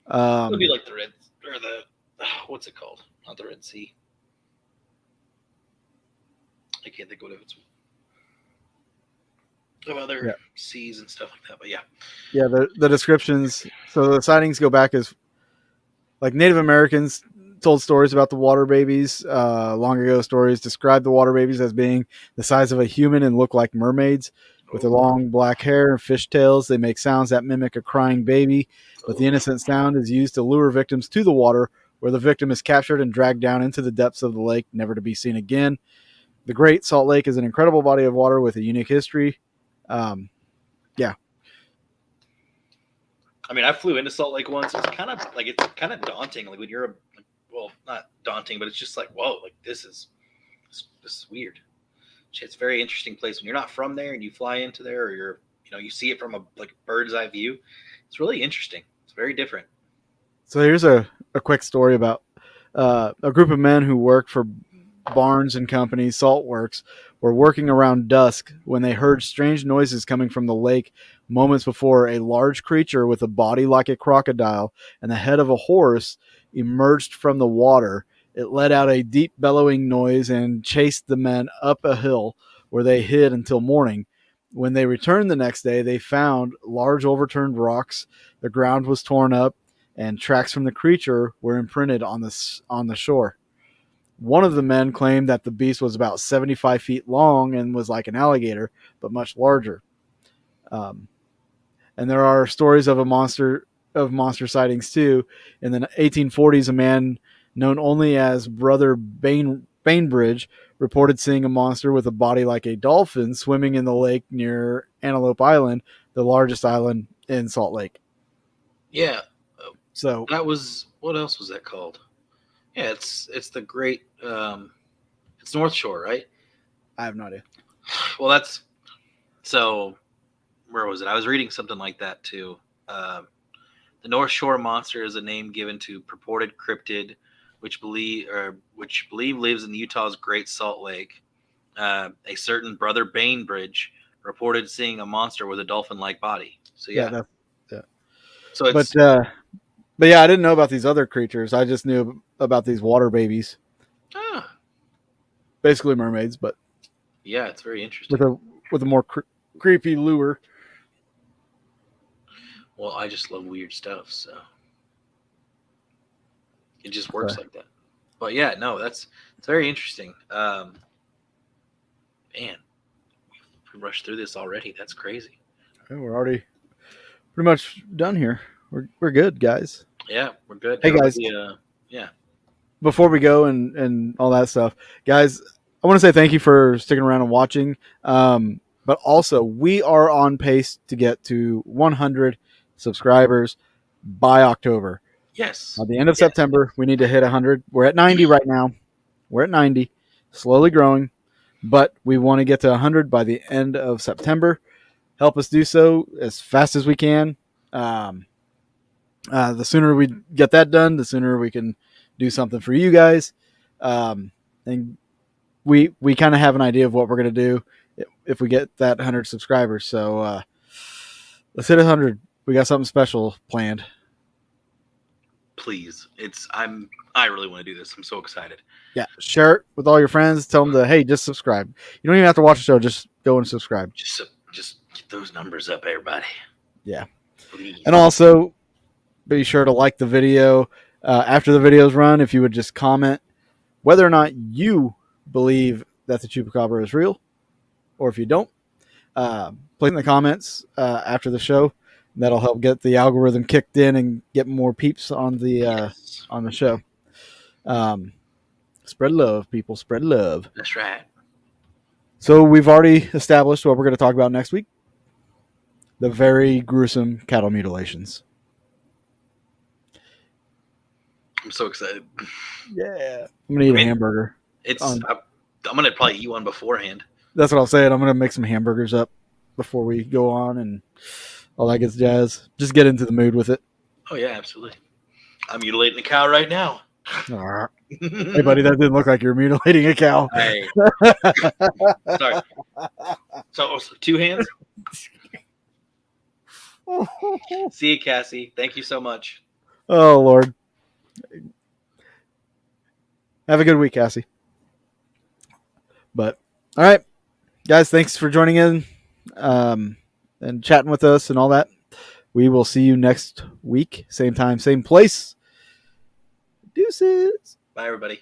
It would be like the Red, or the, what's it called? Not the Red Sea. I can't think of what it's of other seas and stuff like that, but yeah. Yeah, the descriptions. So the sightings go back as like Native Americans told stories about the water babies. Long ago stories described the water babies as being the size of a human and look like mermaids. With their long black hair and fishtails, they make sounds that mimic a crying baby, but the innocent sound is used to lure victims to the water, where the victim is captured and dragged down into the depths of the lake, never to be seen again. The Great Salt Lake is an incredible body of water with a unique history. Yeah. I mean, I flew into Salt Lake once. It's kind of daunting. Like when you're well, not daunting, but it's just like, whoa, like this is weird. It's a very interesting place when you're not from there and you fly into there, or you see it from a bird's eye view. It's really interesting. It's very different. So here's a quick story about a group of men who worked for Barnes and Company Salt Works were working around dusk when they heard strange noises coming from the lake moments before a large creature with a body like a crocodile and the head of a horse emerged from the water. It let out a deep bellowing noise and chased the men up a hill where they hid until morning. When they returned the next day, they found large overturned rocks. The ground was torn up and tracks from the creature were imprinted on the shore. One of the men claimed that the beast was about 75 feet long and was like an alligator, but much larger. And there are stories of monster sightings too. In the 1840s, a man known only as Brother Bainbridge reported seeing a monster with a body like a dolphin swimming in the lake near Antelope Island, the largest island in Salt Lake. Yeah. So that was, what else was that called? Yeah, it's the Great, it's North Shore, right? I have no idea. Well, so where was it? I was reading something like that too. The North Shore monster is a name given to purported cryptid, which believe lives in Utah's Great Salt Lake. A certain Brother Bainbridge reported seeing a monster with a dolphin-like body. So yeah. So it's, but yeah, I didn't know about these other creatures. I just knew about these water babies. Basically mermaids, but yeah, it's very interesting. With a more creepy lure. Well, I just love weird stuff, so it just works like that. But yeah, no, it's very interesting. Man, we rushed through this already. That's crazy. Yeah, we're already pretty much done here. We're good, guys. Yeah, we're good. Hey guys, yeah. Before we go and all that stuff, guys, I want to say thank you for sticking around and watching. But also, we are on pace to get to 100 subscribers by October. Yes. At the end of September, we need to hit 100. We're at 90 right now. We're at 90, slowly growing, but we want to get to 100 by the end of September. Help us do so as fast as we can. The sooner we get that done, the sooner we can do something for you guys. And we kind of have an idea of what we're going to do if we get that 100 subscribers. So Let's hit 100. We got something special planned. Please. I really want to do this. I'm so excited. Yeah, share it with all your friends. Tell them to, hey, just subscribe. You don't even have to watch the show. Just go and subscribe. Just get those numbers up, everybody. Yeah. Please. And also, be sure to like the video. After the videos run, if you would just comment whether or not you believe that the Chupacabra is real, or if you don't, put in the comments after the show. That'll help get the algorithm kicked in and get more peeps on the show. Spread love, people. Spread love. That's right. So we've already established what we're going to talk about next week. The very gruesome cattle mutilations. I'm so excited. Yeah. I'm going to eat a hamburger. I'm going to probably eat one beforehand. That's what I'll say. I'm going to make some hamburgers up before we go on and all that good jazz. Just get into the mood with it. Oh, yeah, absolutely. I'm mutilating a cow right now. Hey, buddy, that didn't look like you're mutilating a cow. Hey. Sorry. So, 2 hands? See you, Cassie. Thank you so much. Oh, Lord. Have a good week, Cassie. But, all right. Guys, thanks for joining in and chatting with us and all that. We will see you next week. Same time, same place. Deuces. Bye, everybody.